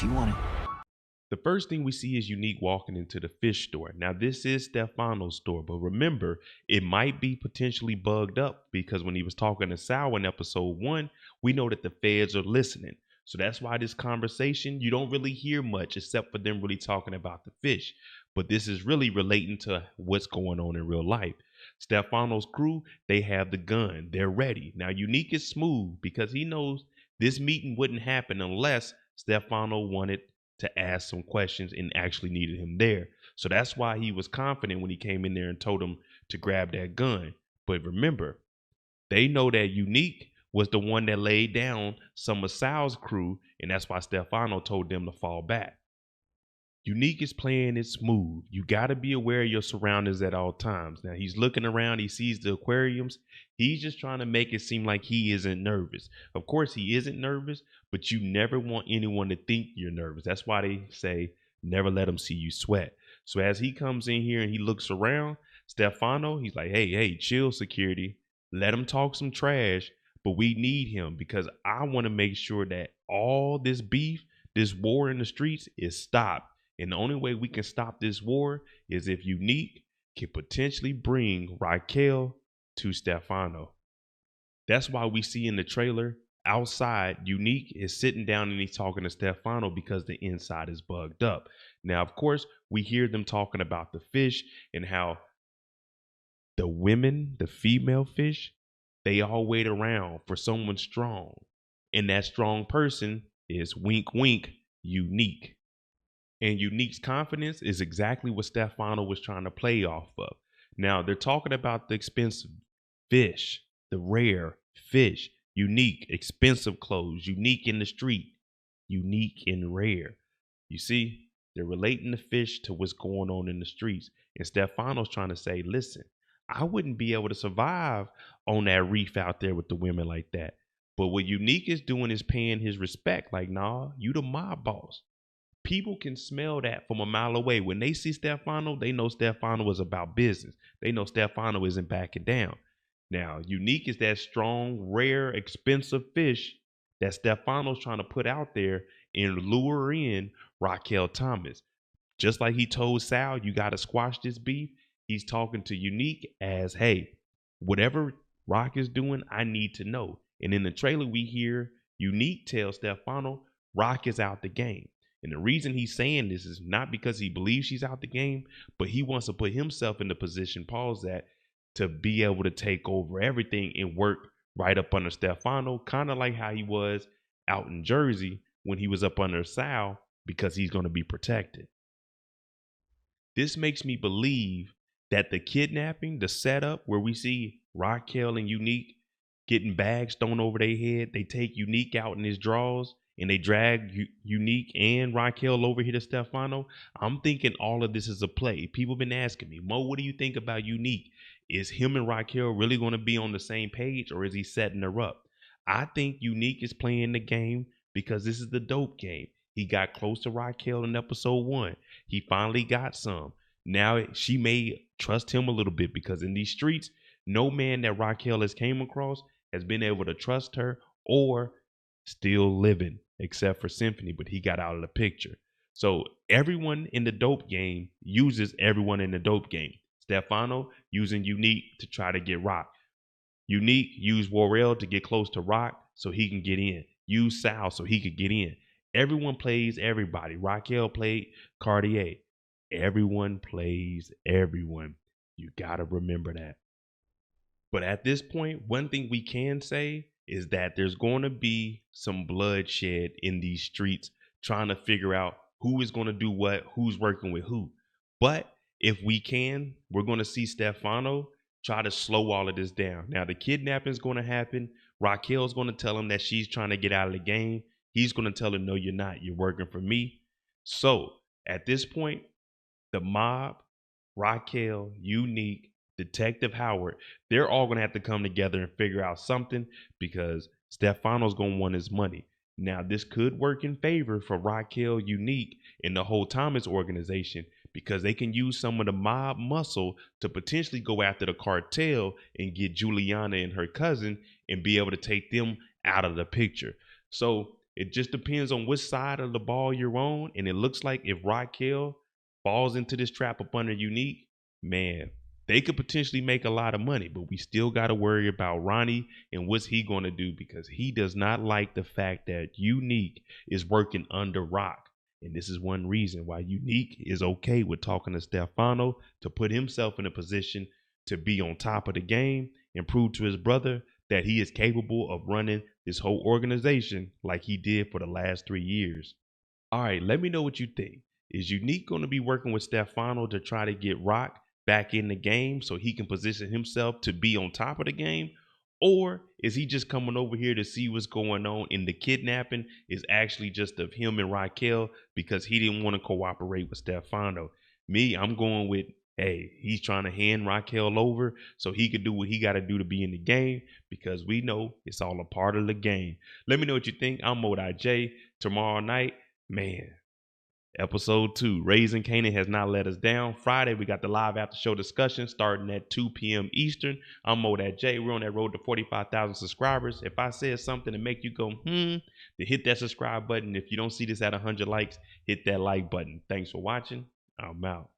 if you want it. The first thing we see is Unique walking into the fish store. Now, this is Stefano's store, but remember, it might be potentially bugged up because when he was talking to Sal in episode 1, we know that the feds are listening. So that's why this conversation, you don't really hear much except for them really talking about the fish. But this is really relating to what's going on in real life. Stefano's crew, they have the gun. They're ready. Now, Unique is smooth because he knows this meeting wouldn't happen unless Stefano wanted to ask some questions and actually needed him there. So that's why he was confident when he came in there and told him to grab that gun. But remember, they know that Unique was the one that laid down some of Sal's crew, and that's why Stefano told them to fall back. Unique is playing it smooth. You got to be aware of your surroundings at all times. Now, he's looking around. He sees the aquariums. He's just trying to make it seem like he isn't nervous. Of course, he isn't nervous, but you never want anyone to think you're nervous. That's why they say never let them see you sweat. So as he comes in here and he looks around, Stefano, he's like, hey, chill, security. Let him talk some trash, but we need him because I want to make sure that all this beef, this war in the streets is stopped. And the only way we can stop this war is if Unique can potentially bring Raquel to Stefano. That's why we see in the trailer outside, Unique is sitting down and he's talking to Stefano because the inside is bugged up. Now, of course, we hear them talking about the fish and how the women, the female fish, they all wait around for someone strong. And that strong person is wink, wink, Unique. And Unique's confidence is exactly what Stefano was trying to play off of. Now, they're talking about the expensive fish, the rare fish, Unique, expensive clothes, Unique in the street, Unique and rare. You see, they're relating the fish to what's going on in the streets. And Stefano's trying to say, listen, I wouldn't be able to survive on that reef out there with the women like that. But what Unique is doing is paying his respect. Like, nah, you the mob boss. People can smell that from a mile away. When they see Stefano, they know Stefano is about business. They know Stefano isn't backing down. Now, Unique is that strong, rare, expensive fish that Stefano's trying to put out there and lure in Raquel Thomas. Just like he told Sal, you got to squash this beef. He's talking to Unique as, hey, whatever Rock is doing, I need to know. And in the trailer, we hear Unique tell Stefano, Rock is out the game. And the reason he's saying this is not because he believes she's out the game, but he wants to put himself in the position Paul's at to be able to take over everything and work right up under Stefano, kind of like how he was out in Jersey when he was up under Sal, because he's going to be protected. This makes me believe that the kidnapping, the setup where we see Raquel and Unique getting bags thrown over their head, they take Unique out in his drawers, and they drag Unique and Raquel over here to Stefano. I'm thinking all of this is a play. People have been asking me, Mo, what do you think about Unique? Is him and Raquel really going to be on the same page, or is he setting her up? I think Unique is playing the game because this is the dope game. He got close to Raquel in episode 1. He finally got some. Now she may trust him a little bit because in these streets, no man that Raquel has came across has been able to trust her or still living, except for Symphony, but he got out of the picture. So everyone in the dope game uses everyone in the dope game. Stefano using Unique to try to get Rock. Unique used Warrell to get close to Rock so he can get in. Use Sal so he could get in. Everyone plays everybody. Raquel played Cartier. Everyone plays everyone. You got to remember that. But at this point, one thing we can say is that there's going to be some bloodshed in these streets trying to figure out who is going to do what, who's working with who. But if we can, we're going to see Stefano try to slow all of this down. Now, the kidnapping is going to happen. Raquel's going to tell him that she's trying to get out of the game. He's going to tell her, no, you're not. You're working for me. So at this point, the mob, Raquel, Unique, Detective Howard, they're all going to have to come together and figure out something because Stefano's going to want his money. Now, this could work in favor for Raquel, Unique, and the whole Thomas organization because they can use some of the mob muscle to potentially go after the cartel and get Juliana and her cousin and be able to take them out of the picture. So It just depends on which side of the ball you're on. And it looks like if Raquel falls into this trap up under Unique, man, they could potentially make a lot of money. But we still got to worry about Ronnie and what's he going to do, because he does not like the fact that Unique is working under Rock. And this is one reason why Unique is okay with talking to Stefano to put himself in a position to be on top of the game and prove to his brother that he is capable of running this whole organization like he did for the last 3 years. All right, let me know what you think. Is Unique going to be working with Stefano to try to get Rock back in the game so he can position himself to be on top of the game? Or is he just coming over here to see what's going on, and the kidnapping is actually just of him and Raquel because he didn't want to cooperate with Stefano? Me, I'm going with, hey, he's trying to hand Raquel over so he can do what he got to do to be in the game, because we know it's all a part of the game. Let me know what you think. I'm Mod.J. Tomorrow night, man, Episode 2, Raising Kanan has not let us down. Friday, we got the live after show discussion starting at 2 p.m. Eastern. I'm Mod.J. We're on that road to 45,000 subscribers. If I said something to make you go, then hit that subscribe button. If you don't see this at 100 likes, hit that like button. Thanks for watching. I'm out.